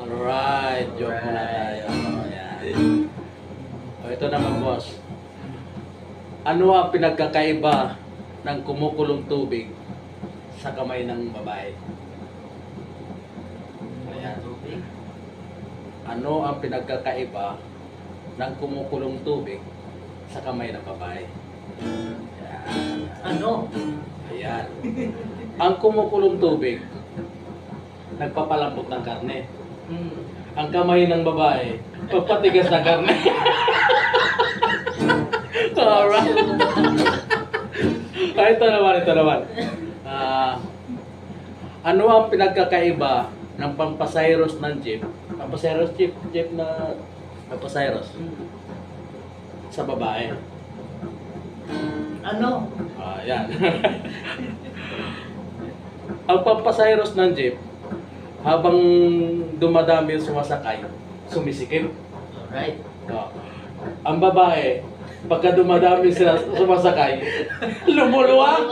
Alright, joke muna tayo. Yan. O, ito naman, boss. Ano ang pinagkakaiba ng kumukulong tubig sa kamay ng babae? Ayan. Ano ang pinagkakaiba ng kumukulong tubig sa kamay ng babae? Ayan. Ano? Ayan. Ang kumukulong tubig, nagpapalambot ng karne. Ang kamay ng babae, pagpatigas ng karne. Alright. Ito naman. Ano ang pinagkakaiba ng pampasayros ng jeep? Pampasayros jeep na pampasayros sa babae. Ano? Yan. Ang pampasayros ng jeep, habang dumadami yung sumasakay, sumisikip. Alright. Ang babae, pagka dumadami sila sumasakay, lumuluwag.